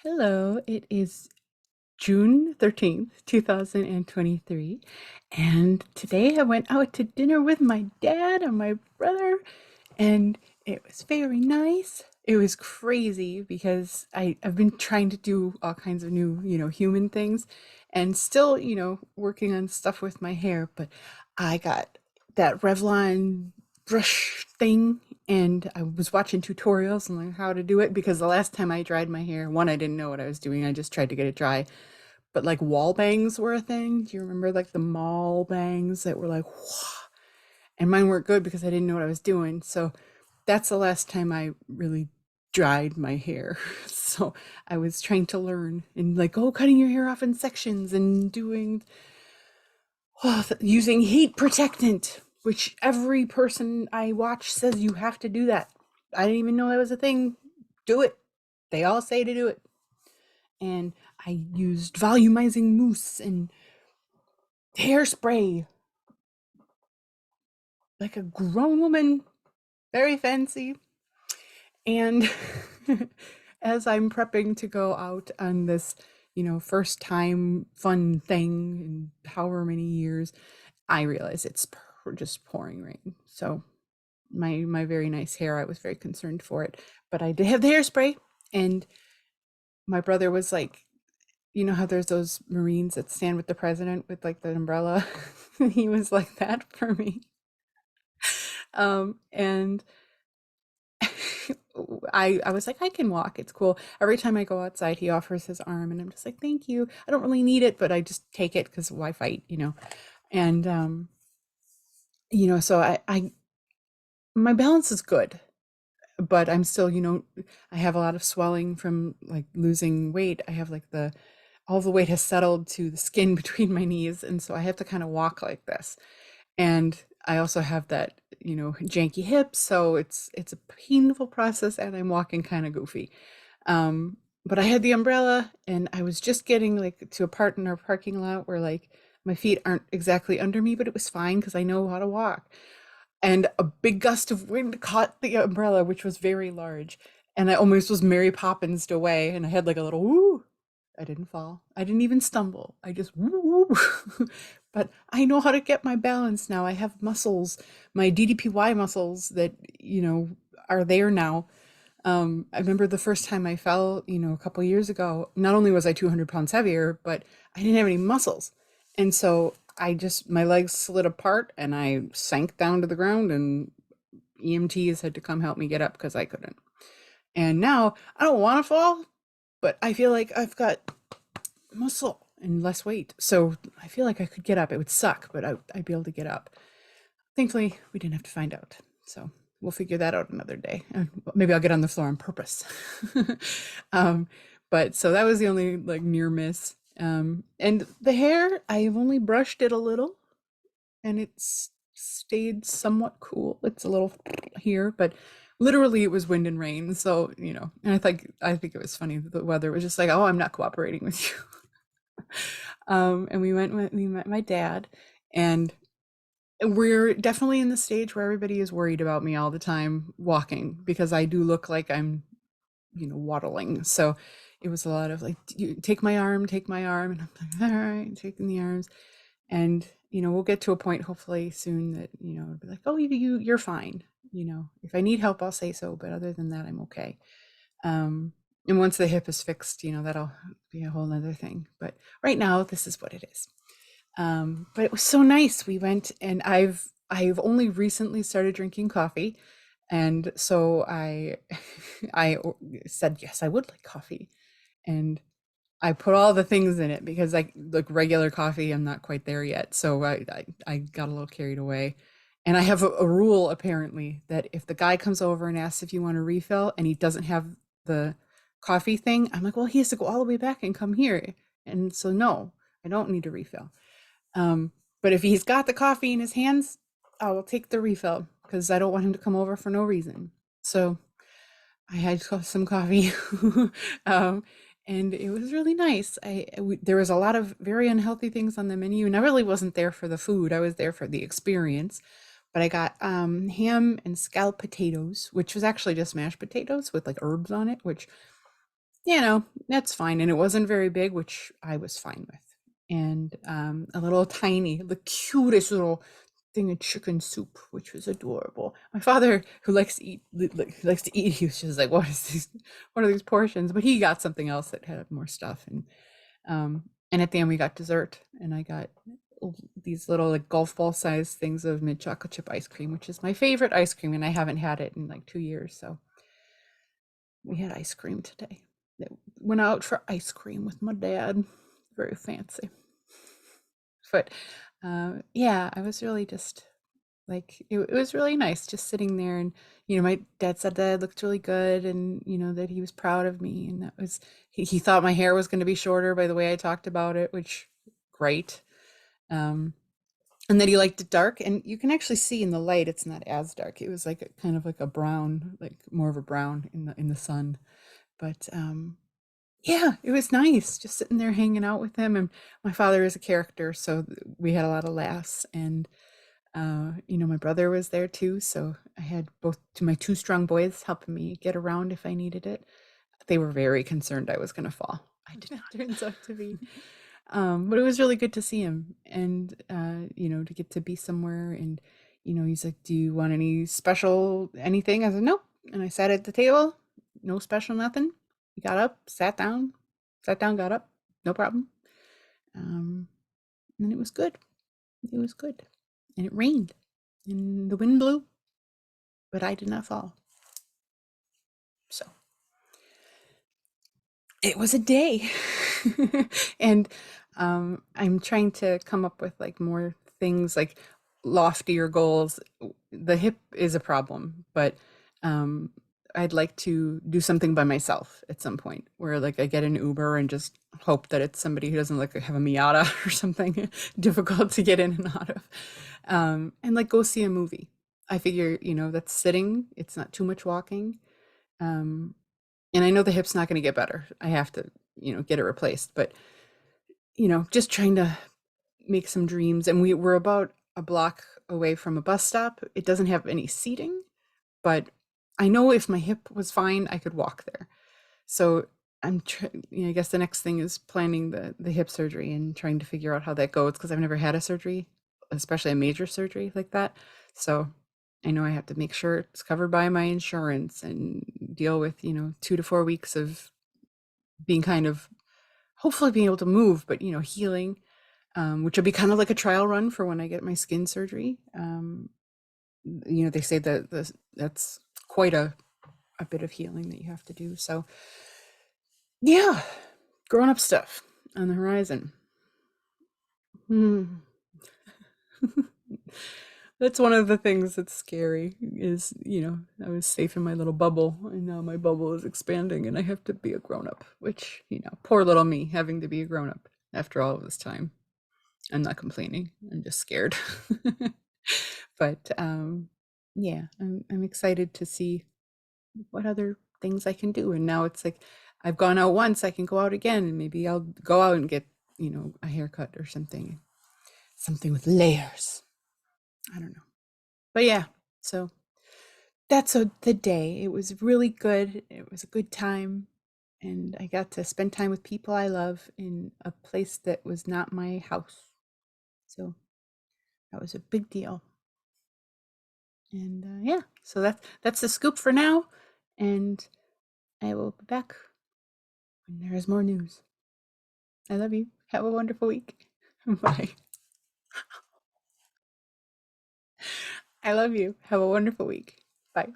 Hello, it is June 13th, 2023, and today I went out to dinner with my dad and my brother, and it was very nice. It was crazy because I've been trying to do all kinds of new, human things and still, working on stuff with my hair, but I got that Revlon brush thing and I was watching tutorials on like how to do it because the last time I dried my hair, one, I didn't know what I was doing. I just tried to get it dry. But like wall bangs were a thing. Do you remember like the mall bangs that were like, whoa? And mine weren't good because I didn't know what I was doing. So that's the last time I really dried my hair. So I was trying to learn and like, oh, cutting your hair off in sections and doing using heat protectant, which every person I watch says you have to do that. I didn't even know that was a thing. Do it. They all say to do it. And I used volumizing mousse and hairspray like a grown woman, very fancy. And as I'm prepping to go out on this, first time fun thing in however many years, I realize it's just pouring rain. So my very nice hair, I was very concerned for it, but I did have the hairspray, and my brother was like, you know how there's those Marines that stand with the president with like the umbrella? He was like that for me. And I was like, I can walk. It's cool. Every time I go outside, he offers his arm, and I'm just like, thank you. I don't really need it, but I just take it because why fight? And so I my balance is good, but I'm still, I have a lot of swelling from like losing weight. I have like all the weight has settled to the skin between my knees, and so I have to kind of walk like this. And I also have that, janky hips, so it's a painful process, and I'm walking kind of goofy. But I had the umbrella, and I was just getting like to a part in our parking lot where like my feet aren't exactly under me, but it was fine because I know how to walk. And a big gust of wind caught the umbrella, which was very large, and I almost was Mary Poppins away, and I had like a little woo. I didn't fall. I didn't even stumble. I just woo. But I know how to get my balance now. I have muscles, my DDPY muscles that, are there now. I remember the first time I fell, a couple years ago, not only was I 200 pounds heavier, but I didn't have any muscles. And so my legs slid apart and I sank down to the ground, and EMTs had to come help me get up because I couldn't. And now I don't want to fall, but I feel like I've got muscle and less weight. So I feel like I could get up. It would suck, but I'd be able to get up. Thankfully, we didn't have to find out. So we'll figure that out another day. Maybe I'll get on the floor on purpose. um, but so that was the only like near miss. And the hair, I've only brushed it a little, and it's stayed somewhat cool. It's a little here, but literally it was wind and rain. So, and I think it was funny. The weather was just like, oh, I'm not cooperating with you. And we met my dad, and we're definitely in the stage where everybody is worried about me all the time walking because I do look like I'm, waddling. So it was a lot of like, you take my arm, take my arm. And I'm like, all right, taking the arms. And, we'll get to a point hopefully soon that, it'll be like, oh, you're fine. If I need help, I'll say so. But other than that, I'm okay. And once the hip is fixed, that'll be a whole nother thing. But right now, this is what it is. But it was so nice. We went, and I've only recently started drinking coffee, and so I I said yes, I would like coffee, and I put all the things in it because like regular coffee, I'm not quite there yet. So I got a little carried away. And I have a rule apparently that if the guy comes over and asks if you want a refill and he doesn't have the coffee thing, I'm like, well, he has to go all the way back and come here. And so no, I don't need a refill. But if he's got the coffee in his hands, I will take the refill because I don't want him to come over for no reason. So I had some coffee, um, and it was really nice. There was a lot of very unhealthy things on the menu, and I really wasn't there for the food. I was there for the experience. But I got ham and scalloped potatoes, which was actually just mashed potatoes with like herbs on it, which you know, that's fine. And it wasn't very big, which I was fine with. And a little tiny, the cutest little thing of chicken soup, which was adorable. My father, who likes to eat, likes to eat, he was just like, "What is these? What are these portions?" But he got something else that had more stuff, and at the end we got dessert, and I got these little like golf ball sized things of mint chocolate chip ice cream, which is my favorite ice cream, and I haven't had it in like 2 years. So we had ice cream today. Went out for ice cream with my dad. Very fancy. But yeah, I was really just like it was really nice just sitting there, and my dad said that I looked really good, and that he was proud of me, and that was he thought my hair was going to be shorter by the way I talked about it, which great. Um, and that he liked it dark, and you can actually see in the light it's not as dark. It was like kind of like a brown, like more of a brown in the sun. But yeah, it was nice just sitting there hanging out with him. And my father is a character, so we had a lot of laughs. And my brother was there too, so I had both to my two strong boys helping me get around if I needed it. They were very concerned I was going to fall. I did not. Turns out to be. But it was really good to see him, and to get to be somewhere. And he's like, "Do you want any special anything?" I said, "No," and I sat at the table. No special nothing. He got up, sat down, got up, no problem. Um, and it was good. It was good, and it rained, and the wind blew, but I did not fall. So it was a day. And I'm trying to come up with like more things, like loftier goals. The hip is a problem, but um I'd like to do something by myself at some point, where like I get an Uber and just hope that it's somebody who doesn't like have a Miata or something difficult to get in and out of. And like go see a movie. I figure, that's sitting, it's not too much walking. Um, and I know the hip's not going to get better. I have to, get it replaced. But, just trying to make some dreams. And we're about a block away from a bus stop. It doesn't have any seating, but I know if my hip was fine, I could walk there. So I guess the next thing is planning the hip surgery and trying to figure out how that goes, because I've never had a surgery, especially a major surgery like that. So I know I have to make sure it's covered by my insurance and deal with 2 to 4 weeks of being kind of hopefully being able to move, but healing, which will be kind of like a trial run for when I get my skin surgery. They say that that's quite a bit of healing that you have to do. So yeah, grown up stuff on the horizon. Hmm. That's one of the things that's scary is, I was safe in my little bubble, and now my bubble is expanding and I have to be a grown up, which, poor little me having to be a grown up after all of this time. I'm not complaining. I'm just scared. But yeah, I'm excited to see what other things I can do. And now it's like I've gone out once, I can go out again, and maybe I'll go out and get, a haircut or something. Something with layers. I don't know. But yeah, so that's the day. It was really good. It was a good time. And I got to spend time with people I love in a place that was not my house. So that was a big deal. And yeah, so that's the scoop for now. And I will be back when there is more news. I love you. Have a wonderful week. Bye. I love you. Have a wonderful week. Bye.